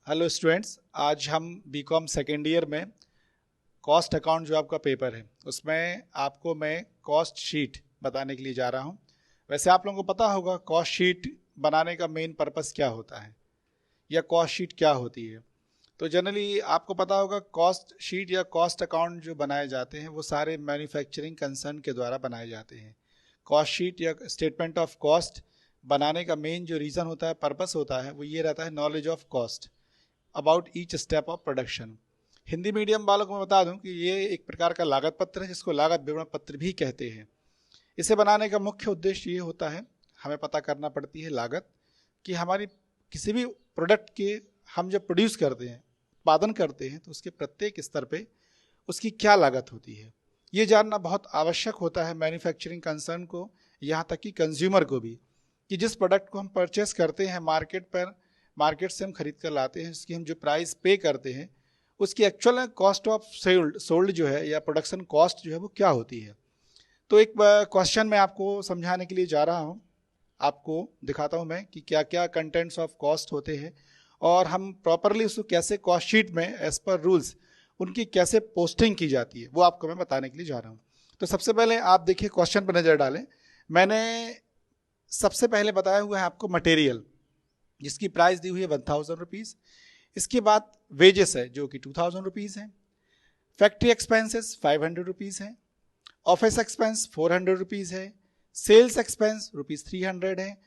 Hello students, आज हम BCom second year में कॉस्ट अकाउंट जो आपका पेपर है उसमें आपको मैं कॉस्ट शीट बताने के लिए जा रहा हूं। वैसे आप लोगों को पता होगा कॉस्ट शीट बनाने का मेन पर्पस क्या होता है या कॉस्ट शीट क्या होती है। तो जनरली आपको पता होगा कॉस्ट शीट या कॉस्ट अकाउंट जो बनाए जाते हैं वो सारे मैन्युफैक्चरिंग कंसर्न के द्वारा बनाए जाते हैं। कॉस्ट शीट या स्टेटमेंट ऑफ कॉस्ट बनाने का मेन जो रीज़न होता है, पर्पस होता है, वो ये रहता है knowledge of cost about each step of production. Hindi medium वालों को मैं बता दूं कि ये एक प्रकार का लागत पत्र है जिसको लागत विवरण पत्र भी कहते हैं। इसे बनाने का मुख्य उद्देश्य ये होता है, हमें पता करना पड़ती है लागत कि हमारी किसी भी प्रोडक्ट के हम जब प्रोड्यूस करते हैं, उत्पादन करते हैं, तो उसके प्रत्येक स्तर पे उसकी क्या लागत होती है। ये जानना बहुत आवश्यक होता है मैन्युफैक्चरिंग कंसर्न को, यहाँ तक कि कंज्यूमर को भी, कि जिस प्रोडक्ट को हम परचेस करते हैं मार्केट से हम खरीद कर लाते हैं, उसकी हम जो प्राइस पे करते हैं उसकी एक्चुअल कॉस्ट ऑफ सोल्ड जो है या प्रोडक्शन कॉस्ट जो है वो क्या होती है। तो एक क्वेश्चन मैं आपको समझाने के लिए जा रहा हूँ, आपको दिखाता हूँ मैं कि क्या क्या कंटेंट्स ऑफ कॉस्ट होते हैं और हम प्रॉपरली उसको कैसे कॉस्ट शीट में एज पर रूल्स उनकी कैसे पोस्टिंग की जाती है, वो आपको मैं बताने के लिए जा रहा हूँ। तो सबसे पहले आप देखिए, क्वेश्चन पर नज़र डालें। मैंने सबसे पहले बताया हुआ है आपको मटेरियल, जिसकी प्राइस दी हुई है 1000 रुपीज़। इसके बाद वेजेस है जो कि 2000 रुपीज़ है। फैक्ट्री एक्सपेंसेस 500 रुपीज़ है। ऑफिस एक्सपेंस 400 रुपीज़ है। सेल्स एक्सपेंस ₹300 है।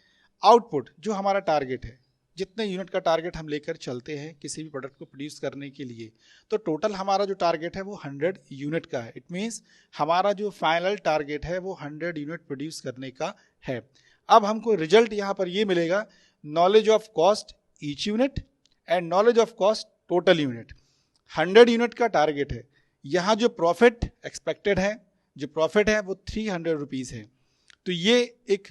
आउटपुट जो हमारा टारगेट है, जितने यूनिट का टारगेट हम लेकर चलते हैं किसी भी प्रोडक्ट को प्रोड्यूस करने के लिए, तो टोटल हमारा जो टारगेट है वो 100 यूनिट का है। इट मीन्स हमारा जो फाइनल टारगेट है वो 100 यूनिट प्रोड्यूस करने का है। अब हमको रिजल्ट यहाँ पर ये मिलेगा, knowledge of cost each unit and knowledge of cost total unit. 100 unit का टारगेट है। यहाँ जो प्रॉफिट एक्सपेक्टेड है, जो प्रॉफिट है वो 300 रुपीज़ है। तो ये एक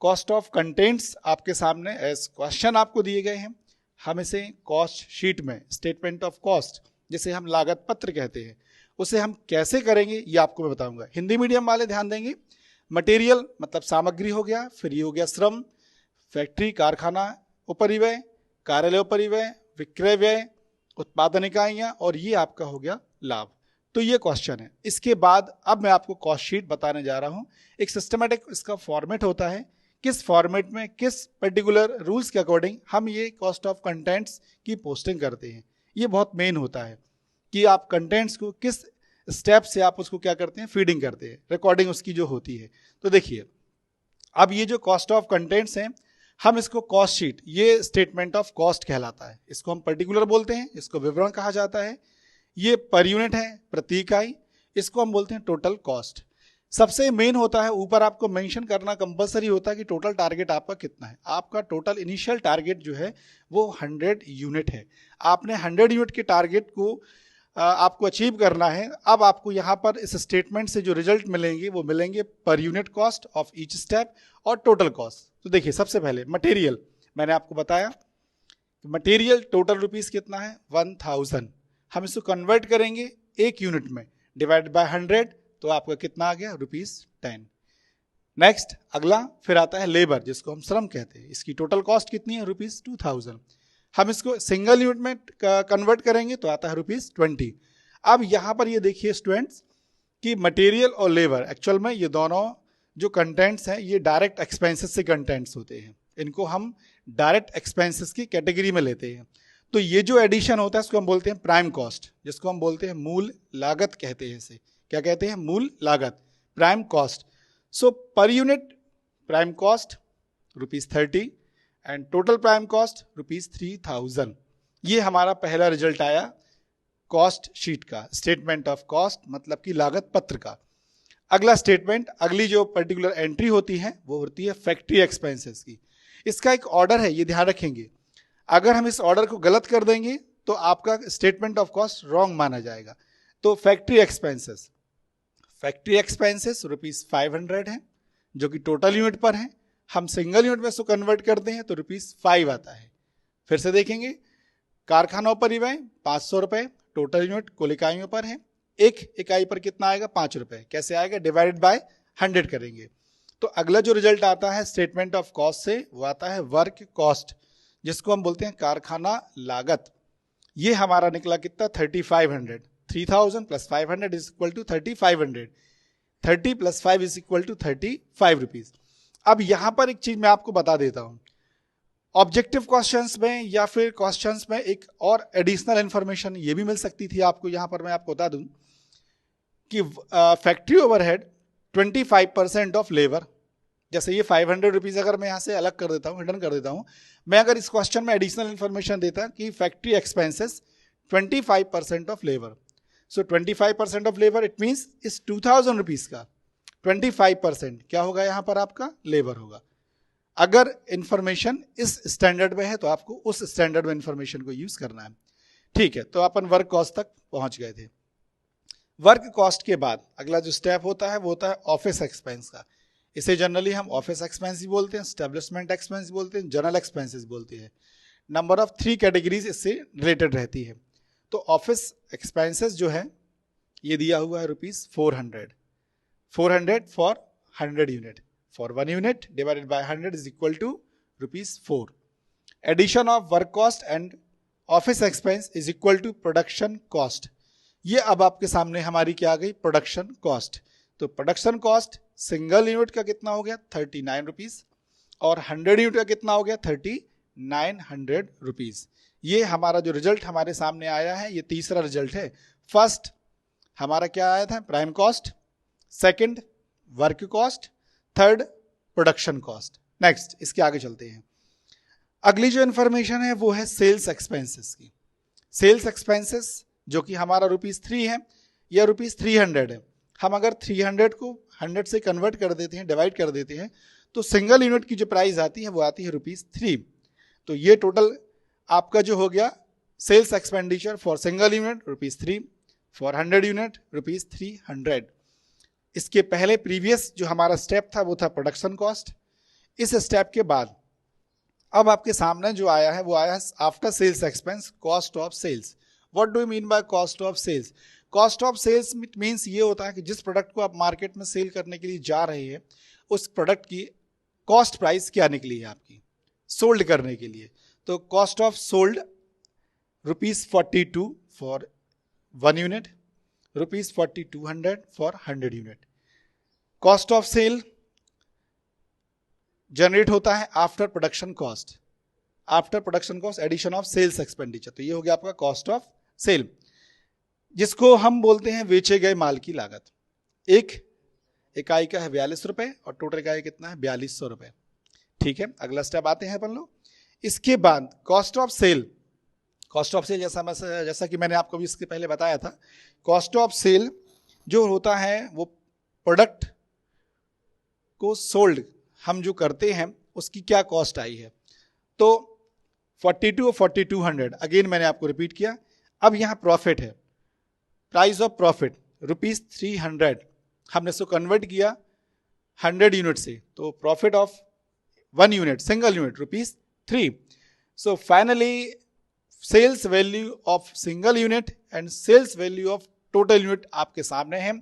कॉस्ट ऑफ कंटेंट्स आपके सामने एज क्वेश्चन आपको दिए गए हैं। हम इसे कॉस्ट शीट में स्टेटमेंट ऑफ कॉस्ट, जिसे हम लागत पत्र कहते हैं, उसे हम कैसे करेंगे ये आपको मैं बताऊंगा। हिंदी मीडियम वाले ध्यान देंगे। मटेरियल मतलब सामग्री हो गया, फिर ये हो गया श्रम, फैक्ट्री कारखाना उपरिव्यय, कार्यालय उपरिव्यय, विक्रय व्यय, उत्पादन इकाइयाँ, और ये आपका हो गया लाभ। तो ये क्वेश्चन है। इसके बाद अब मैं आपको कॉस्ट शीट बताने जा रहा हूँ। एक सिस्टमेटिक इसका फॉर्मेट होता है, किस फॉर्मेट में किस पर्टिकुलर रूल्स के अकॉर्डिंग हम ये कॉस्ट ऑफ कंटेंट्स की पोस्टिंग करते हैं। ये बहुत मेन होता है कि आप कंटेंट्स को किस स्टेप से आप उसको क्या करते हैं, फीडिंग करते हैं, रिकॉर्डिंग उसकी जो होती है। तो देखिए, अब ये जो कॉस्ट ऑफ कंटेंट्स हैं, हम इसको कॉस्ट शीट, ये स्टेटमेंट ऑफ कॉस्ट कहलाता है। इसको हम पर्टिकुलर बोलते हैं, इसको विवरण कहा जाता है। ये पर यूनिट है, प्रति इकाई, इसको हम बोलते हैं टोटल कॉस्ट। सबसे मेन होता है, ऊपर आपको मेंशन करना कंपलसरी होता है कि टोटल टारगेट आपका कितना है। आपका टोटल इनिशियल टारगेट जो है वो 100 यूनिट है। आपने 100 यूनिट के टारगेट को आपको अचीव करना है। अब आपको यहाँ पर इस स्टेटमेंट से जो रिजल्ट मिलेंगे वो मिलेंगे per unit cost of each step और टोटल कॉस्ट। तो देखिए, सबसे पहले मटेरियल, मैंने आपको बताया मटेरियल टोटल रुपीस कितना है, 1000। हम इसको कन्वर्ट करेंगे एक यूनिट में, डिवाइड बाय 100, तो आपका कितना आ गया, ₹10। नेक्स्ट अगला फिर आता है लेबर, जिसको हम श्रम कहते हैं। इसकी टोटल कॉस्ट कितनी है, ₹2000। हम इसको सिंगल यूनिट में कन्वर्ट करेंगे तो आता है ₹20। अब यहाँ पर ये देखिए स्टूडेंट्स कि मटेरियल और लेबर एक्चुअल में ये दोनों जो कंटेंट्स हैं ये डायरेक्ट एक्सपेंसेस से कंटेंट्स होते हैं। इनको हम डायरेक्ट एक्सपेंसेस की कैटेगरी में लेते हैं। तो ये जो एडिशन होता है इसको हम बोलते हैं प्राइम कॉस्ट, जिसको हम बोलते हैं मूल लागत कहते हैं। इसे क्या कहते हैं, मूल लागत, prime cost. So per unit prime cost ₹30 and total prime cost ₹3000। ये हमारा पहला रिजल्ट आया कॉस्ट शीट का, स्टेटमेंट ऑफ कॉस्ट मतलब कि लागत पत्र का। अगला स्टेटमेंट, अगली जो पर्टिकुलर एंट्री होती है वो होती है फैक्ट्री एक्सपेंसेस की। इसका एक ऑर्डर है, ये ध्यान रखेंगे। अगर हम इस ऑर्डर को गलत कर देंगे तो आपका स्टेटमेंट ऑफ कॉस्ट रॉन्ग माना जाएगा। तो फैक्ट्री एक्सपेंसेस ₹500 है, जो कि टोटल यूनिट पर है। हम सिंगल यूनिट में इसको कन्वर्ट करते हैं तो ₹5 आता है। फिर से देखेंगे, कारखाना परिवहन ₹500 टोटल यूनिट कुल इकाइयों पर है। एक इकाई पर कितना आएगा, ₹5। कैसे आएगा, डिवाइडेड बाय 100 करेंगे। तो अगला जो रिजल्ट आता है स्टेटमेंट ऑफ कॉस्ट से, वो आता है वर्क कॉस्ट, जिसको हम बोलते हैं कारखाना लागत, ये हमारा निकला कितना 3500। 3000 plus 500 is equal to 3500। 30 plus 5 is equal to 35 rupees. अब यहां पर एक चीज मैं आपको बता देता हूं, ऑब्जेक्टिव क्वेश्चंस में या फिर क्वेश्चंस में एक और एडिशनल इंफॉर्मेशन ये भी मिल सकती थी आपको। यहां पर मैं आपको बता दूं कि फैक्ट्री ओवरहेड 25% ऑफ लेबर, जैसे ये 500 रुपीज अगर मैं यहां से अलग कर देता हूं, हिडन कर देता हूं, मैं अगर इस क्वेश्चन में एडिशनल इंफॉर्मेशन देता कि factory expenses 25% of labour, so 25% of labour it means इस 2000 रुपीज का 25% क्या होगा, यहां पर आपका लेबर होगा। अगर इंफॉर्मेशन इस स्टैंडर्ड में है तो आपको उस स्टैंडर्ड में इंफॉर्मेशन को यूज करना है। ठीक है, तो अपन वर्क कॉस्ट तक पहुंच गए थे। वर्क कॉस्ट के बाद अगला जो स्टेप होता है वो होता है ऑफिस एक्सपेंस का। इसे जनरली हम ऑफिस एक्सपेंस भी बोलते हैं, स्टैब्लिशमेंट एक्सपेंस बोलते हैं, जनरल एक्सपेंसेस बोलते हैं। नंबर ऑफ 3 कैटेगरीज इससे रिलेटेड रहती है। तो ऑफिस एक्सपेंसेस जो है ये दिया हुआ है ₹400 for 100 unit, for 1 unit divided by 100 is equal to ₹4। Addition of work cost and office expense is equal to production cost. ये अब आपके सामने हमारी क्या आ गई, प्रोडक्शन कॉस्ट। तो प्रोडक्शन कॉस्ट सिंगल यूनिट का कितना हो गया 39 रुपीज, और 100 यूनिट का कितना हो गया 3900 रुपीज। ये हमारा जो रिजल्ट हमारे सामने आया है ये तीसरा रिजल्ट है। फर्स्ट हमारा क्या आया था, prime cost, second work cost, third production cost. Next इसके आगे चलते हैं। अगली जो इंफॉर्मेशन है वो है सेल्स एक्सपेंसेस की। सेल्स एक्सपेंसेस जो कि हमारा ₹3 है या ₹300 है। हम अगर 300 को 100 से कन्वर्ट कर देते हैं, डिवाइड कर देते हैं, तो सिंगल यूनिट की जो प्राइस आती है वो आती है ₹3। तो ये टोटल आपका जो हो गया sales expenditure for single unit ₹3, for 100 unit ₹300। इसके पहले प्रीवियस जो हमारा स्टेप था वो था प्रोडक्शन कॉस्ट। इस स्टेप के बाद अब आपके सामने जो आया है वो आया है after sales expense cost of sales. What do you mean by cost of sales? Cost of sales means ये होता है कि जिस प्रोडक्ट को आप मार्केट में सेल करने के लिए जा रहे हैं उस प्रोडक्ट की कॉस्ट प्राइस क्या निकली है आपकी सोल्ड करने के लिए। तो cost of sold ₹42 for 1 unit, ₹4200 for 100 unit. Cost of sale generate होता है after production cost, after production cost addition of sales expenditure. तो ये हो गया आपका कॉस्ट ऑफ सेल, जिसको हम बोलते हैं बेचे गए माल की लागत। एक इकाई का है 42 रुपए और टोटल इकाई कितना है 4200 रुपए। ठीक है, अगला स्टेप आते हैं अपन लोग। इसके बाद cost of sale, cost of sale जैसा कि मैंने आपको भी इसके पहले बताया था, कॉस्ट ऑफ सेल जो होता है वो प्रोडक्ट को सोल्ड हम जो करते हैं उसकी क्या कॉस्ट आई है। तो 42 और 4200 अगेन मैंने आपको रिपीट किया। अब यहाँ प्रॉफिट है, प्राइस ऑफ प्रॉफिट ₹300, हमने इसको कन्वर्ट किया 100 यूनिट से, तो profit of 1 unit single unit ₹3। So finally sales value of single unit and sales value of total unit आपके सामने है।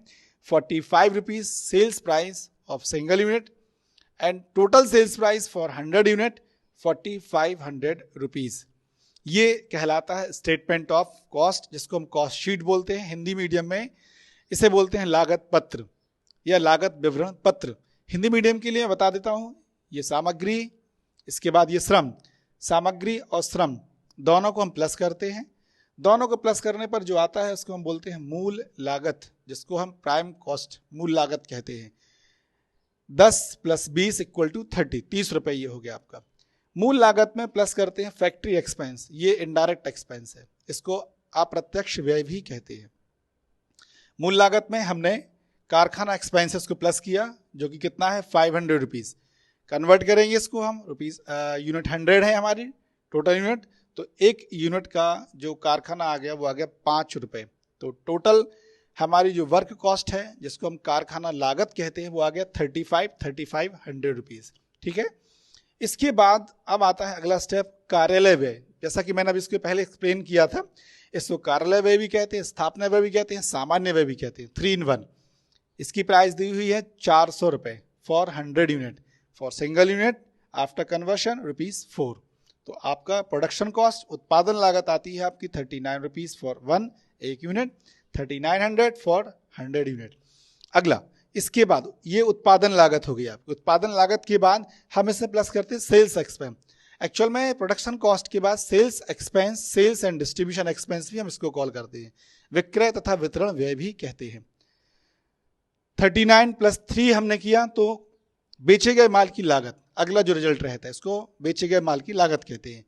45 rupees sales price of single unit and total sales price for 100 unit 4500 rupees. ये कहलाता है statement of cost, जिसको हम cost sheet बोलते हैं हिंदी मीडियम में। इसे बोलते हैं लागत पत्र या लागत विवरण पत्र। हिंदी मीडियम के लिए बता देता हूं, ये सामग्री, इसके बाद ये श्रम। सामग्री और श्रम दोनों को हम प्लस करते हैं, दोनों को प्लस करने पर जो आता है उसको हम बोलते हैं मूल लागत, जिसको हम प्राइम कॉस्ट मूल लागत कहते हैं। 10 + 20 = 30, 30 रुपए ये हो गया आपका। मूल लागत में प्लस करते हैं फैक्ट्री एक्सपेंस, ये इनडायरेक्ट एक्सपेंस है, इसको अप्रत्यक्ष व्यय भी कहते हैं। मूल लागत में हमने कारखाना एक्सपेंसेस को प्लस किया जो कि कितना है 500 रुपीज। कन्वर्ट करेंगे इसको हम रुपीज, यूनिट 100 है हमारी टोटल यूनिट, तो एक यूनिट का जो कारखाना आ गया वो आ गया 5 रुपए। तो टोटल हमारी जो वर्क कॉस्ट है जिसको हम कारखाना लागत कहते हैं वो आ गया 3500 रुपीज। ठीक है, इसके बाद अब आता है अगला स्टेप कार्यालय व्यय। जैसा कि मैंने अभी इसके पहले एक्सप्लेन किया था, इसको कार्यालय व्यय भी कहते हैं, स्थापना व्यय भी कहते हैं, सामान्य व्यय भी कहते हैं, 3 in 1। इसकी प्राइस दी हुई है 400 रुपए for 100 unit, for single unit after conversion ₹4। तो आपका प्रोडक्शन कॉस्ट, उत्पादन लागत आती है आपकी 39 रुपीज फॉर 1 एक यूनिट, 3900 फॉर 100 यूनिट। अगला, इसके बाद ये उत्पादन लागत हो गई आपकी। उत्पादन लागत के बाद हम इसमें प्लस करते हैं सेल्स एक्सपेंस। एक्चुअल में प्रोडक्शन कॉस्ट के बाद sales expense, sales and distribution expense भी हम इसको कॉल करते हैं, विक्रय तथा वितरण व्यय भी कहते हैं। 39 + 3 हमने किया तो बेचे गए माल की लागत, अगला जो रिजल्ट रहता है इसको बेचे गए माल की लागत कहते हैं।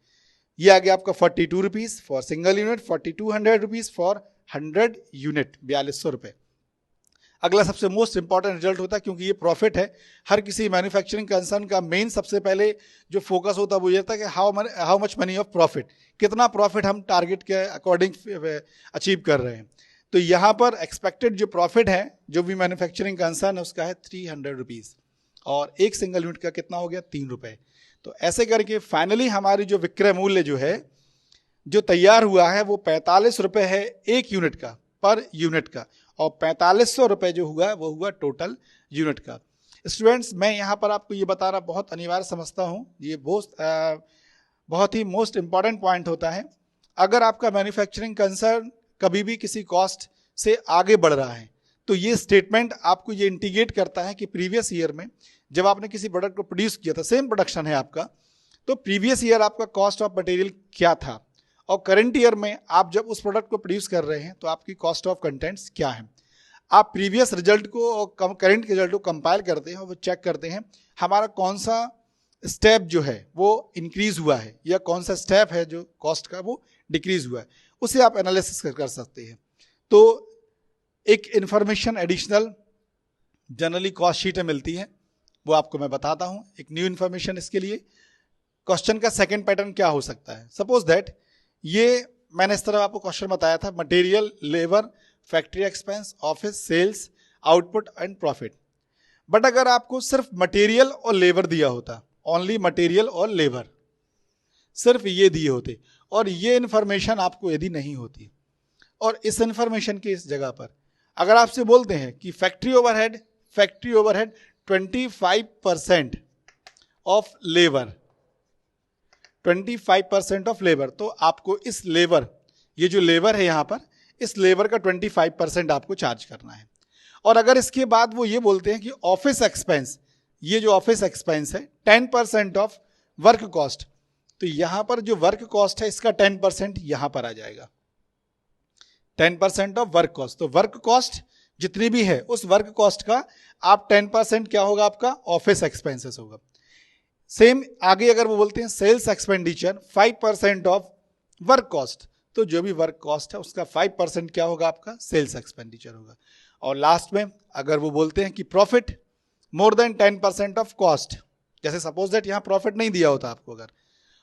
ये आ गया आपका 42 rupees for single unit, 4200 rupees for 100 unit, 4200 रुपये। अगला सबसे मोस्ट इंपॉर्टेंट रिजल्ट होता है, क्योंकि ये प्रॉफिट है। हर किसी मैन्युफैक्चरिंग कंसर्न का मेन सबसे पहले जो फोकस होता है वो ये होता है कि how much money of profit, कितना प्रॉफिट हम टारगेट के अकॉर्डिंग अचीव कर रहे हैं। तो यहाँ पर एक्सपेक्टेड जो प्रॉफिट है जो भी मैन्युफैक्चरिंग कंसर्न है उसका है 300 रुपीज़, और एक सिंगल यूनिट का कितना हो गया 3 रुपये। तो ऐसे करके फाइनली हमारी जो विक्रय मूल्य जो है जो तैयार हुआ है वो 45 रुपये है एक यूनिट का, पर यूनिट का, और 4500 रुपये जो हुआ वो हुआ टोटल यूनिट का। स्टूडेंट्स, मैं यहाँ पर आपको ये बताना बहुत अनिवार्य समझता हूँ, ये बहुत ही मोस्ट इंपॉर्टेंट पॉइंट होता है। अगर आपका मैन्युफैक्चरिंग कंसर्न कभी भी किसी कॉस्ट से आगे बढ़ रहा है तो ये स्टेटमेंट आपको ये इंडिकेट करता है कि प्रीवियस ईयर में जब आपने किसी प्रोडक्ट को प्रोड्यूस किया था, सेम प्रोडक्शन है आपका, तो प्रीवियस ईयर आपका कॉस्ट ऑफ मटेरियल क्या था, और करंट ईयर में आप जब उस प्रोडक्ट को प्रोड्यूस कर रहे हैं तो आपकी कॉस्ट ऑफ कंटेंट्स क्या है। आप प्रीवियस रिजल्ट को और करंट रिजल्ट को कंपाइल करते हैं और वो चेक करते हैं हमारा कौन सा स्टेप जो है वो इंक्रीज हुआ है या कौन सा स्टेप है जो कॉस्ट का वो डिक्रीज हुआ है, उसे आप एनालिसिस कर सकते हैं। तो एक information additional generally cost sheet में मिलती है, वो आपको मैं बताता हूँ एक न्यू इन्फॉर्मेशन। इसके लिए क्वेश्चन का सेकंड पैटर्न क्या हो सकता है, सपोज दैट ये मैंने इस तरह आपको क्वेश्चन बताया था, material, labour, factory expense, office, sales, output and profit. But अगर आपको सिर्फ मटेरियल और लेबर दिया होता, ओनली मटेरियल और लेबर, सिर्फ ये दिए होते, और ये इन्फॉर्मेशन आपको यदि नहीं होती, और इस इन्फॉर्मेशन की इस जगह पर अगर आपसे बोलते हैं कि factory overhead 25% of labour, 25% of labour, तो आपको इस लेबर, ये जो लेबर है यहाँ पर, इस लेबर का 25% आपको चार्ज करना है। और अगर इसके बाद वो ये बोलते हैं कि ऑफिस एक्सपेंस, ये जो ऑफिस एक्सपेंस है 10% ऑफ वर्क कॉस्ट, तो यहाँ पर जो वर्क कॉस्ट है इसका 10% यहाँ पर आ जाएगा, 10% ऑफ वर्क कॉस्ट। तो वर्क कॉस्ट जितनी भी है उस वर्क कॉस्ट का आप 10% क्या होगा आपका ऑफिस एक्सपेंसेस होगा। सेम आगे अगर वो बोलते हैं sales expenditure 5% of work cost, तो जो भी वर्क कॉस्ट है उसका 5% क्या होगा आपका सेल्स एक्सपेंडिचर होगा। और लास्ट में अगर वो बोलते हैं कि profit more than 10% of cost, जैसे सपोज दैट यहाँ प्रॉफिट नहीं दिया होता आपको अगर,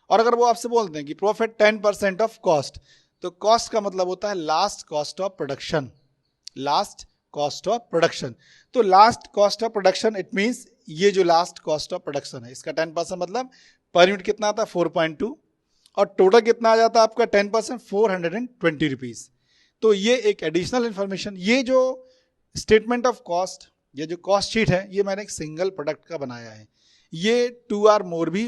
और अगर वो आपसे बोलते हैं कि प्रॉफिट 10% ऑफ कॉस्ट, तो कॉस्ट का मतलब होता है last cost of production, last cost of production. तो last cost of production it means ये जो लास्ट कॉस्ट ऑफ प्रोडक्शन है इसका 10% मतलब पर यूनिट कितना आता है 4.2, और टोटल कितना आ जाता है आपका 10% 420 रुपीज़। तो ये एक एडिशनल इंफॉर्मेशन, ये जो स्टेटमेंट ऑफ कॉस्ट, ये जो कॉस्ट शीट है, ये मैंने एक सिंगल प्रोडक्ट का बनाया है। ये 2 और मोर भी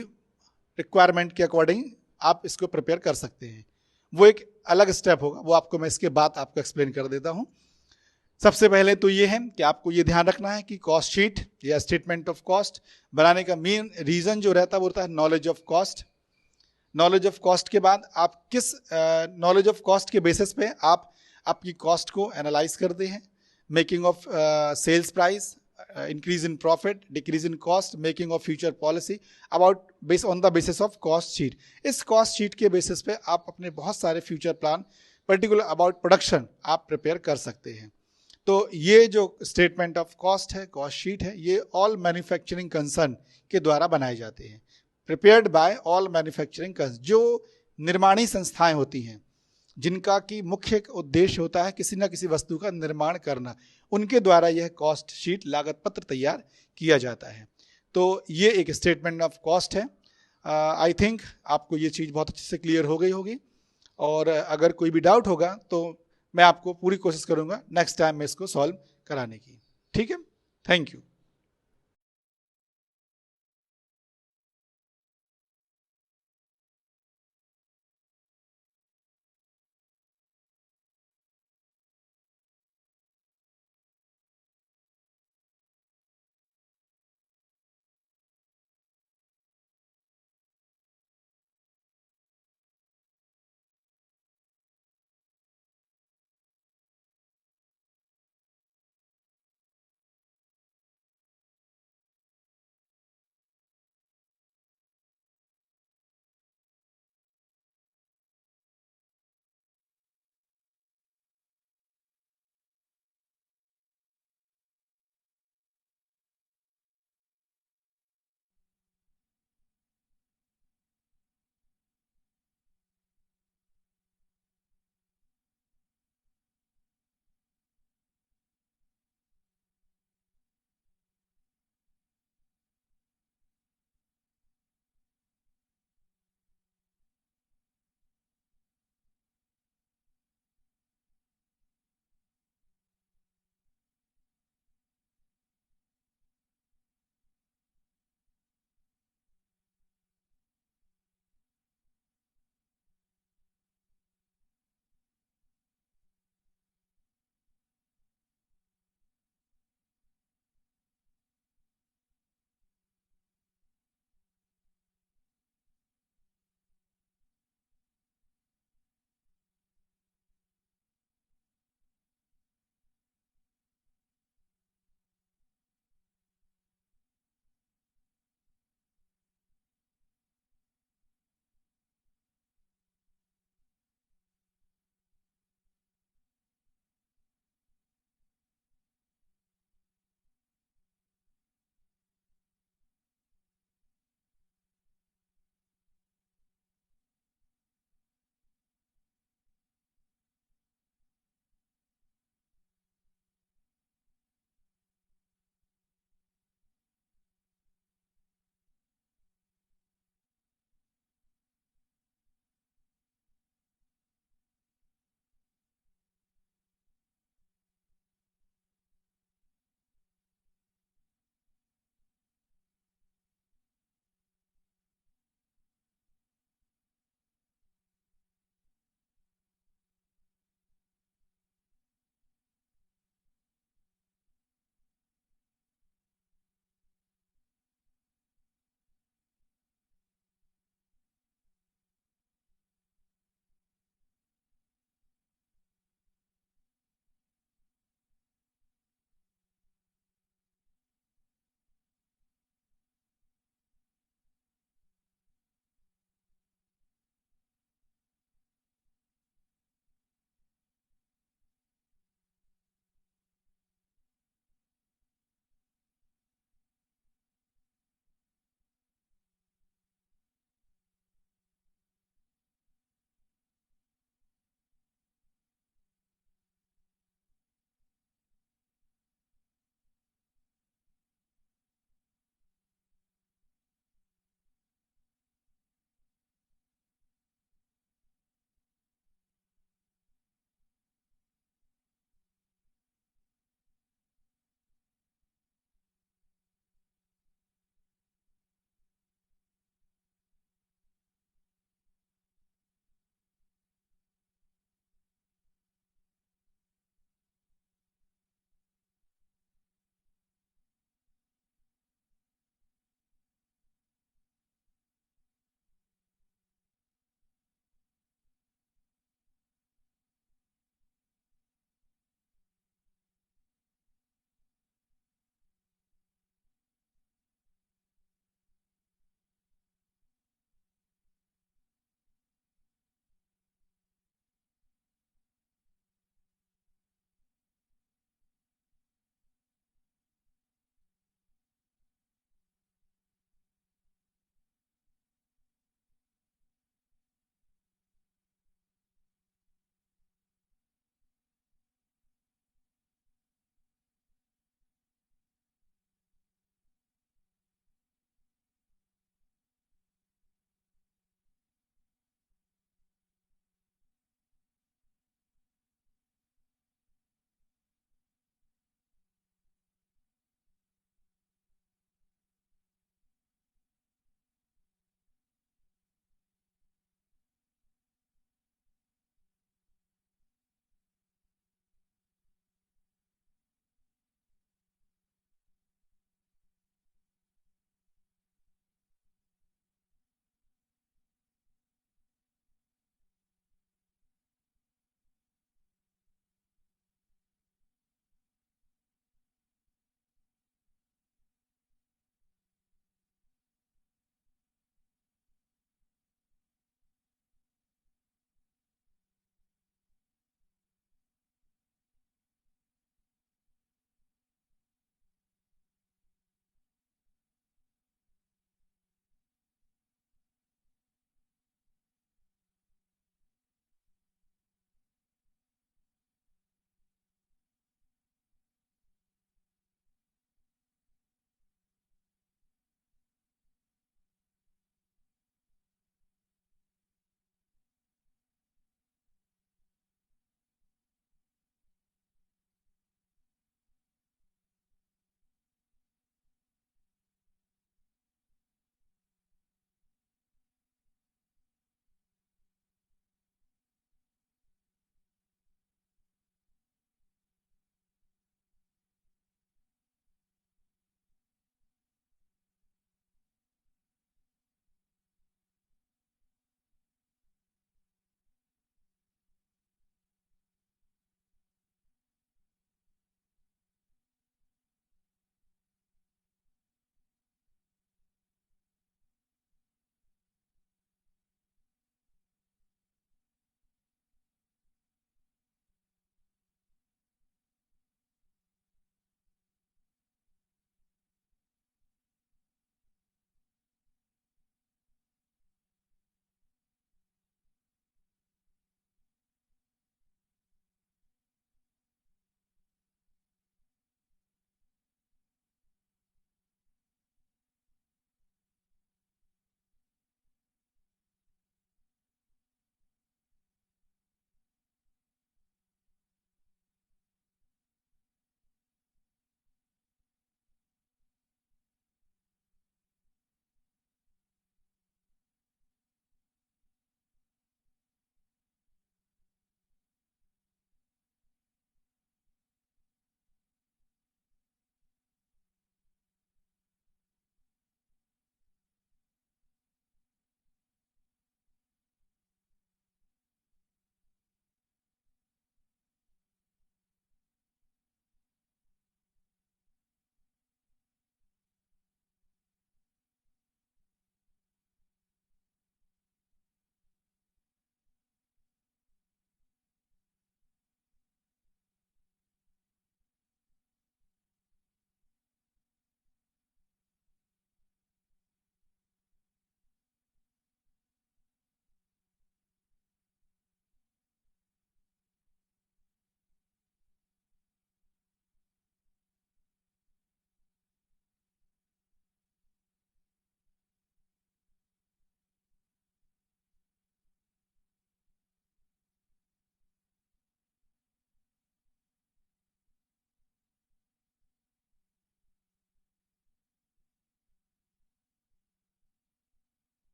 रिक्वायरमेंट के अकॉर्डिंग आप इसको प्रिपेयर कर सकते हैं, वो एक अलग स्टेप होगा, वो आपको मैं इसके बाद आपको एक्सप्लेन कर देता हूँ। सबसे पहले तो ये है कि आपको ये ध्यान रखना है कि कॉस्ट शीट या स्टेटमेंट ऑफ कॉस्ट बनाने का मेन रीज़न जो रहता है वो रहता है knowledge of cost. Knowledge of cost के बाद आप किस नॉलेज ऑफ कॉस्ट के बेसिस पे आप आपकी कॉस्ट को एनालाइज करते हैं, making of sales price, increase in profit, decrease in cost, making of future policy about base on the basis of cost sheet. इस कॉस्ट शीट के बेसिस पे आप अपने बहुत सारे future plan particular about production आप प्रिपेयर कर सकते हैं। तो ये जो स्टेटमेंट ऑफ कॉस्ट है, कॉस्ट शीट है, ये ऑल मैन्युफैक्चरिंग कंसर्न के द्वारा बनाए जाते हैं, prepared by all manufacturing concern, जो निर्माणी संस्थाएं होती हैं जिनका कि मुख्य उद्देश्य होता है किसी न किसी वस्तु का निर्माण करना, उनके द्वारा यह कॉस्ट शीट लागत पत्र तैयार किया जाता है। तो ये एक स्टेटमेंट ऑफ कॉस्ट है। आई थिंक आपको ये चीज़ बहुत अच्छे से क्लियर हो गई होगी, और अगर कोई भी डाउट होगा तो मैं आपको पूरी कोशिश करूँगा नेक्स्ट टाइम में इसको सॉल्व कराने की। ठीक है, थैंक यू।